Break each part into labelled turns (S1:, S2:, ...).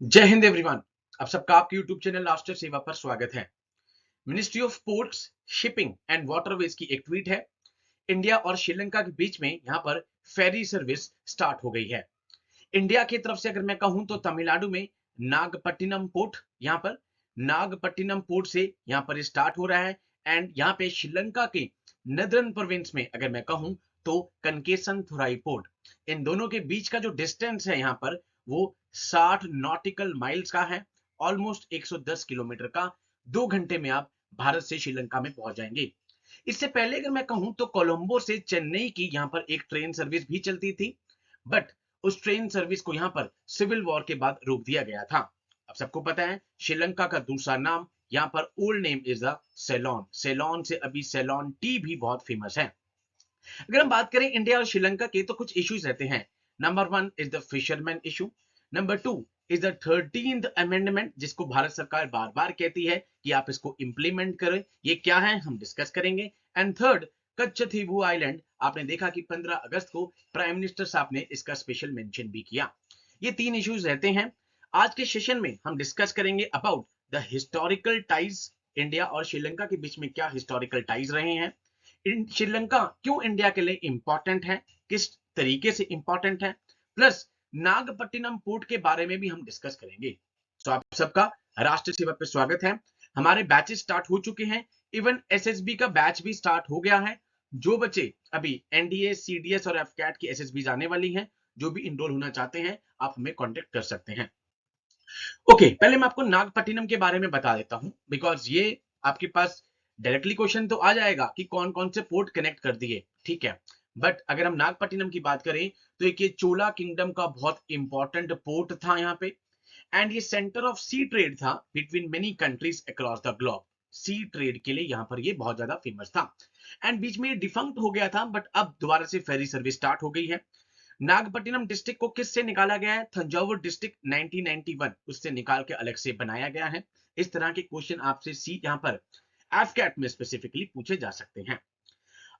S1: जय हिंद एवरीवन। आप सबका आपके यूट्यूब चैनल राष्ट्रीय सेवा पर स्वागत है। Ministry of ports, shipping and waterways की एक ट्वीट है। इंडिया और श्रीलंका के बीच में यहां पर फेरी सर्विस स्टार्ट हो गई है। इंडिया की तरफ से अगर मैं कहूं तो तमिलनाडु में नागपट्टिनम पोर्ट, यहां पर नागपट्टिनम पोर्ट से यहां पर स्टार्ट हो रहा है। एंड यहां पे श्रीलंका के नदर्न प्रोविंस में अगर मैं कहूं तो कनकेसनथुराई पोर्ट, इन दोनों के बीच का जो डिस्टेंस है यहां पर वो 60 नॉटिकल माइल्स का है। ऑलमोस्ट 110 किलोमीटर का। 2 घंटे में आप भारत से श्रीलंका में पहुंच जाएंगे। इससे पहले अगर मैं कहूं तो कोलंबो से चेन्नई की यहां पर एक ट्रेन सर्विस भी चलती थी, बट उस ट्रेन सर्विस को यहां पर सिविल वॉर के बाद रोक दिया गया था। अब सबको पता है श्रीलंका का दूसरा नाम यहां पर old name is the Ceylon. Ceylon से अभी सेलोन टी भी बहुत फेमस है। अगर हम बात करें इंडिया और श्रीलंका के तो कुछ इश्यूज रहते हैं। Number 1 is the fisherman issue. Number 2 is the 13th amendment, जिसको भारत सरकार बार बार कहती है कि आप इसको इंप्लीमेंट करें। ये क्या है हम डिस्कस करेंगे। And third, Katchatheevu island. आपने देखा कि 15 अगस्त को प्राइम मिनिस्टर साहब ने इसका स्पेशल मेंशन भी किया। ये 3 इश्यूज रहते हैं। आज के सेशन में हम डिस्कस करेंगे about the historical ties. India और श्रीलंका के बीच में क्या हिस्टोरिकल टाइज रहे हैं, श्रीलंका क्यों इंडिया के लिए इंपॉर्टेंट है, किस तरीके से इंपॉर्टेंट है, प्लस नागपट्टिनम पोर्ट के बारे में भी हम डिस्कस करेंगे। तो आप सबका राष्ट्रीय सेवा पे स्वागत है। हमारे बैचेस स्टार्ट हो चुके हैं। इवन एसएसबी का बैच भी स्टार्ट हो गया है। जो बच्चे अभी एनडीए, सीडीएस और एफकैट की एसएसबी जाने वाली हैं, जो भी इनरोल होना चाहते हैं, आप हमें कांटेक्ट कर सकते हैं। ओके, पहले मैं आपको नागपट्टिनम के बारे में बता देता हूं, बिकॉज ये आपके पास डायरेक्टली क्वेश्चन तो आ जाएगा कि कौन कौन से पोर्ट कनेक्ट कर दिए, ठीक है। बट अगर हम नागपट्टिनम की बात करें तो एक ये चोला किंगडम का बहुत इंपॉर्टेंट पोर्ट था यहाँ पे। एंड ये सेंटर ऑफ सी ट्रेड था between many countries across the globe. Sea trade के लिए यहाँ पर ये बहुत ज्यादा फेमस था। एंड बीच में ये डिफंक्ट हो गया था, बट अब दोबारा से फेरी सर्विस स्टार्ट हो गई है। नागपट्टिनम डिस्ट्रिक्ट को किससे निकाला गया है? थंजावुर डिस्ट्रिक्ट 1991 उससे निकाल के अलग से बनाया गया है। इस तरह के क्वेश्चन आपसे सी यहां पर एफकैट में स्पेसिफिकली पूछे जा सकते हैं।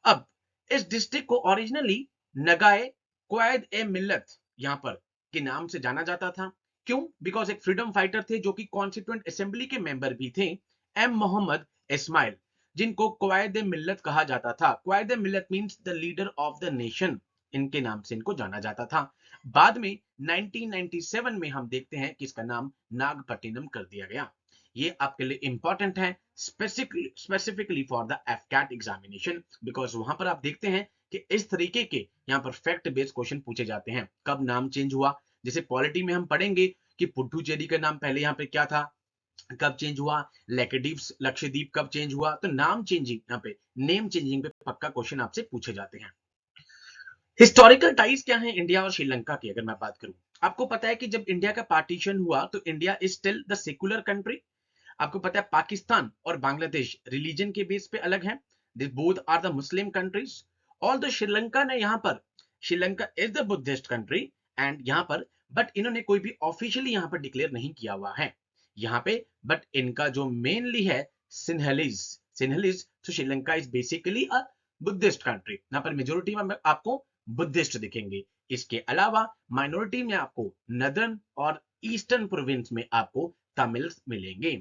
S1: अब इस डिस्ट्रिक्ट को ओरिजिनली नगाए क्वायद ए मिल्लत यहां पर के नाम से जाना जाता था। क्यों? बिकॉज एक फ्रीडम फाइटर थे जो कि कॉन्स्टिट्यूएंट असेंबली के मेंबर भी थे, एम मोहम्मद इस्माइल, जिनको क्वायद ए मिल्लत कहा जाता था। क्वायद ए मिल्लत means the leader of the nation, इनके नाम से इनको जाना जाता था। बाद में 1997 में हम देखते हैं कि इसका नाम नागपट्टिनम कर दिया गया। ये आपके लिए इंपॉर्टेंट है specifically for the AFCAT examination, because वहां पर आप देखते हैं कि इस तरीके के यहाँ पर फैक्ट बेस्ड क्वेश्चन पूछे जाते हैं। कब नाम चेंज हुआ, जैसे पॉलिटी में हम पढ़ेंगे कि पुडुचेरी का नाम पहले यहाँ पे क्या था, कब चेंज हुआ, लक्षद्वीप कब चेंज हुआ। तो नाम चेंजिंग यहाँ पे, नेम चेंजिंग पे पक्का क्वेश्चन आपसे पूछे जाते हैं। हिस्टोरिकल टाइज क्या है इंडिया और श्रीलंका की? अगर मैं बात करूं, आपको पता है कि जब इंडिया का पार्टीशन हुआ तो India is still the secular country. आपको पता है पाकिस्तान और बांग्लादेश रिलीजन के बेस पे अलग है। This both are the Muslim countries. Although Sri Lanka ने यहाँ पर, Sri Lanka is the Buddhist country and यहाँ पर, बट इन्होंने कोई भी ऑफिशियली यहाँ पर डिक्लेयर नहीं किया हुआ है यहाँ पे। बट इनका जो मेनली है सिन्हलीज, सिन्हलीज। तो Sri Lanka is basically a Buddhist country. यहाँ पर मेजोरिटी में आपको बुद्धिस्ट दिखेंगे। इसके अलावा माइनॉरिटी में आपको नदर्न और ईस्टर्न प्रोविंस में आपको तमिल्स मिलेंगे।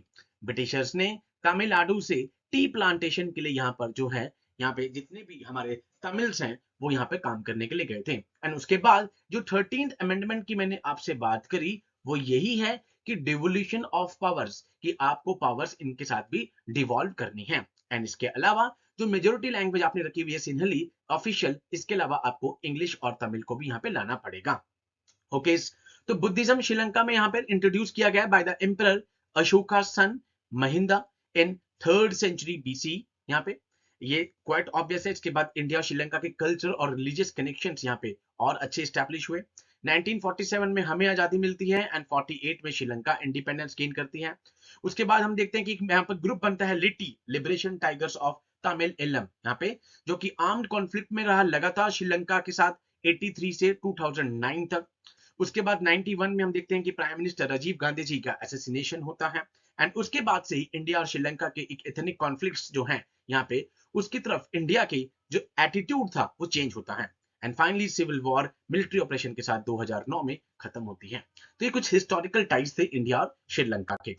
S1: ब्रिटिशर्स ने तमिलनाडु से टी प्लांटेशन के लिए यहाँ पर जो है, यहाँ पे जितने भी हमारे तमिल्स हैं वो यहाँ पे काम करने के लिए गए थे। एंड उसके बाद जो 13th अमेंडमेंट की मैंने आपसे बात करी वो यही है कि डिवोल्यूशन ऑफ पावर्स, कि आपको पावर्स इनके साथ भी डिवॉल्व करनी है। एंड इसके अलावा जो मेजोरिटी लैंग्वेज आपने रखी हुई है सिन्हली ऑफिशियल, इसके अलावा आपको इंग्लिश और तमिल को भी यहाँ पे लाना पड़ेगा। ओके, तो बुद्धिज्म श्रीलंका में यहाँ पे इंट्रोड्यूस किया गया by the emperor Ashoka son Mahinda in 3rd century BC. यहाँ पे ये क्वाइट ऑब्वियस है। इसके बाद इंडिया और श्रीलंका के कल्चर और रिलीजियस कनेक्शंस यहाँ पे और अच्छे स्टैब्लिश हुए। 1947 में हमें आजादी मिलती है एंड 48 में श्रीलंका इंडिपेंडेंस गेन करती है। उसके बाद हम देखते हैं कि यहाँ पर ग्रुप बनता है लिटी, लिबरेशन टाइगर्स ऑफ तमिल इलम, यहाँ पे जो कि आर्म्ड कॉन्फ्लिक्ट में रहा लगातार श्रीलंका के साथ 83 से 2009 तक। उसके बाद 91 में हम देखते हैं कि प्राइम मिनिस्टर राजीव गांधी जी का असैसिनेशन होता है। एंड उसके बाद से ही इंडिया और श्रीलंका के एक एथनिक कॉन्फ्लिक्ट्स जो हैं यहाँ पे, उसकी तरफ इंडिया की जो एटीट्यूड था वो चेंज होता है। And finally civil war military operation के साथ 2009 में खत्म होती है। तो ये कुछ हिस्टोरिकल टाइज थे इंडिया और श्रीलंका के।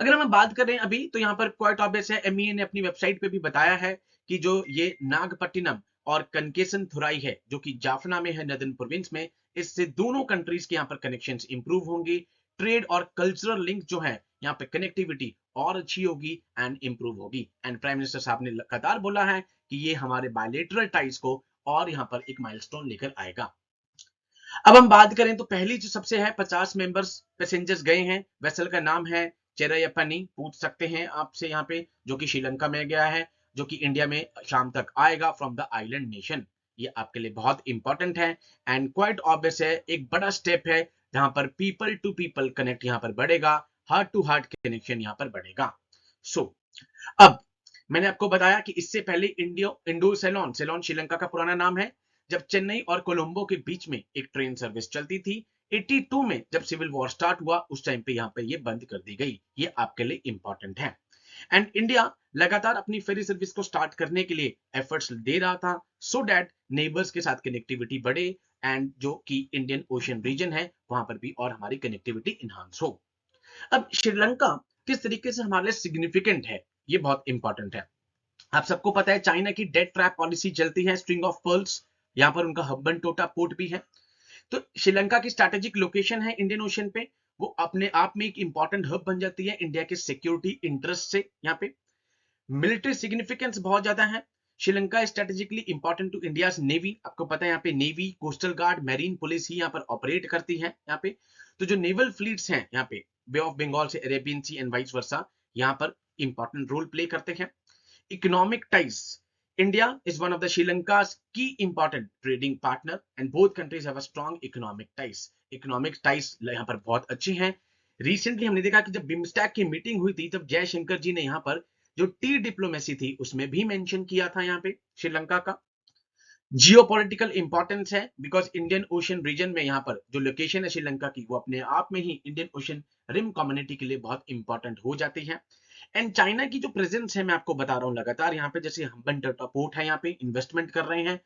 S1: अगर हम बात करें अभी, तो यहाँ पर क्वाइट ऑब्वियस है, एमईए ने अपनी वेबसाइट पे भी बताया है कि जो ये नागपट्टिनम और कनकेसन थुराई है जो कि जाफना में है, नदन प्रोविंस में, इससे दोनों कंट्रीज के यहाँ पर कनेक्शंस इंप्रूव होंगी, ट्रेड और कल्चरल लिंक जो है यहाँ पे कनेक्टिविटी और अच्छी होगी एंड इंप्रूव होगी। एंड प्राइम मिनिस्टर साहब ने लगातार बोला है कि ये हमारे बायलेटरल टाइज को और यहाँ पर एक माइलस्टोन लेकर आएगा। अब हम बात करें तो पहली जो सबसे है 50 मेंबर्स पैसेंजर्स गए हैं, वेसल का नाम है चेरायप्पनी, पूछ सकते हैं आपसे यहाँ पे, जो कि श्रीलंका में गया है, जो कि इंडिया में शाम तक आएगा फ्रॉम द आइलैंड नेशन। ये आपके लिए बहुत इंपॉर्टेंट है एंड क्वाइट ऑब्वियस है, एक बड़ा स्टेप है जहां पर पीपल टू पीपल कनेक्ट यहाँ पर बढ़ेगा, हार्ट टू हार्ट कनेक्शन यहाँ पर बढ़ेगा। अब मैंने आपको बताया कि इससे पहले इंडो सेलोन, सेलोन श्रीलंका का पुराना नाम है, जब चेन्नई और कोलंबो के बीच में एक ट्रेन सर्विस चलती थी। 82 में जब सिविल वॉर स्टार्ट हुआ उस टाइम पे यहाँ पे ये बंद कर दी गई। ये आपके लिए इंपॉर्टेंट है। एंड इंडिया लगातार अपनी फेरी सर्विस को स्टार्ट करने के लिए एफर्ट्स दे रहा था सो दैट नेबर्स के साथ कनेक्टिविटी बढ़े एंड जो कि इंडियन ओशन रीजन है वहां पर भी और हमारी कनेक्टिविटी इनहांस हो। अब श्रीलंका किस तरीके से हमारे लिए सिग्निफिकेंट है, ये बहुत इंपॉर्टेंट है। आप सबको पता है चाइना की डेट ट्रैप पॉलिसी चलती है, स्ट्रिंग ऑफ पर्ल्स, यहां पर उनका हब्बन टोटा पोर्ट भी है। तो श्रीलंका की स्ट्रैटेजिक लोकेशन है इंडियन ओशन पे, वो अपने आप में एक इंपॉर्टेंट हब बन जाती है इंडिया के सिक्योरिटी इंटरेस्ट से। यहाँ पे मिलिट्री सिग्निफिकेंस बहुत ज्यादा है। Sri Lanka strategically important to India's navy, आपको पता है यहाँ पे navy, coastal guard, marine police ही यहाँ पर ऑपरेट करती है यहाँ पे। तो जो नेवल फ्लीट्स हैं यहाँ पे बे ऑफ बंगाल से Arabian Sea and vice versa यहाँ पर इंपॉर्टेंट रोल प्ले करते हैं। Economic ties. India is one of the Sri Lanka's key important trading partner and both countries have a strong economic ties. Economic ties यहाँ पर बहुत अच्छे हैं। Recently हमने देखा कि जब बिम्स्टैक की मीटिंग हुई थी तब जयशंकर जी ने यहाँ पर जो टी डिप्लोमेसी थी उसमें भी मेंशन किया था यहाँ पे श्रीलंका का। जियोपॉलिटिकल इंपॉर्टेंस है बिकॉज इंडियन ओशन रीजन में यहाँ पर जो लोकेशन है श्रीलंका की वो अपने आप में ही इंडियन ओशन रिम कम्युनिटी के लिए बहुत इंपॉर्टेंट हो जाती है। एंड चाइना की जो प्रेजेंस है मैं आपको बता रहा हूँ लगातार यहाँ पे, जैसे हम्बन टोटा पोर्ट है यहाँ पे इन्वेस्टमेंट कर रहे हैं,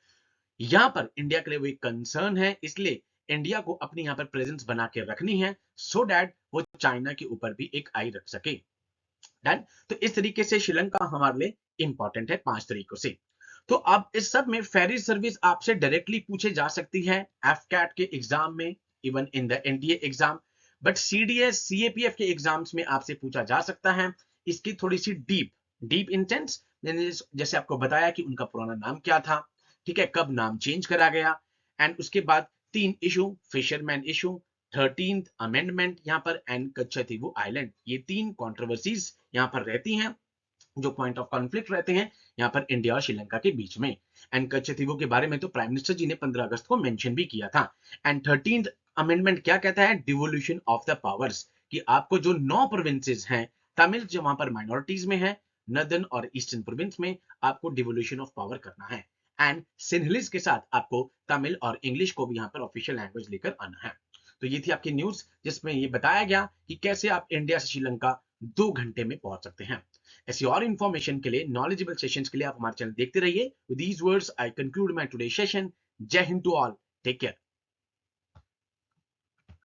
S1: यहाँ पर इंडिया के लिए वो एक कंसर्न है, इसलिए इंडिया को अपनी यहाँ पर प्रेजेंस बना के रखनी है सो दैट वो चाइना के ऊपर भी एक आई रख सके। डन। तो इस तरीके से श्रीलंका हमारे लिए इंपॉर्टेंट है 5 तरीकों से। तो अब इस सब में फेरी सर्विस आपसे डायरेक्टली पूछे जा सकती है एफकैट के एग्जाम में, even in the NDA exam, but CDS CAPF के एग्जाम्स में आपसे पूछा जा सकता है। इसकी थोड़ी सी डीप इंटेंस, जैसे आपको बताया कि उनका पुराना नाम क्या था, ठीक है, कब नाम चेंज करा गया, एंड उसके बाद 3 issue, fisherman issue, 13th amendment यहाँ पर, एंड कच्छतीवु आइलैंड, ये 3 कॉन्ट्रोवर्सीज यहाँ पर रहती हैं जो पॉइंट ऑफ कॉन्फ्लिक्ट रहते हैं यहाँ पर इंडिया और श्रीलंका के बीच में। एंड कच्छतीवु के बारे में तो प्राइम मिनिस्टर जी ने 15 अगस्त को मेंशन भी किया था। एंड 13th अमेंडमेंट क्या कहता है, डिवोल्यूशन ऑफ द पावर्स, कि आपको जो 9 प्रोविंसेस हैं, तमिल जो वहां पर माइनॉरिटीज में है, नॉर्दर्न और ईस्टर्न प्रोविंस में आपको डिवोल्यूशन ऑफ पावर करना है। एंड सिंहलिस के साथ आपको तमिल और इंग्लिश को भी यहाँ पर ऑफिशियल लैंग्वेज लेकर आना है। तो ये थी आपकी न्यूज जिसमें ये बताया गया कि कैसे आप इंडिया से श्रीलंका 2 घंटे में पहुंच सकते हैं। ऐसी और इंफॉर्मेशन के लिए, नॉलेजेबल सेशंस के लिए आप हमारे चैनल देखते रहिए। With these words I conclude my today session. Jai Hind to all, take care.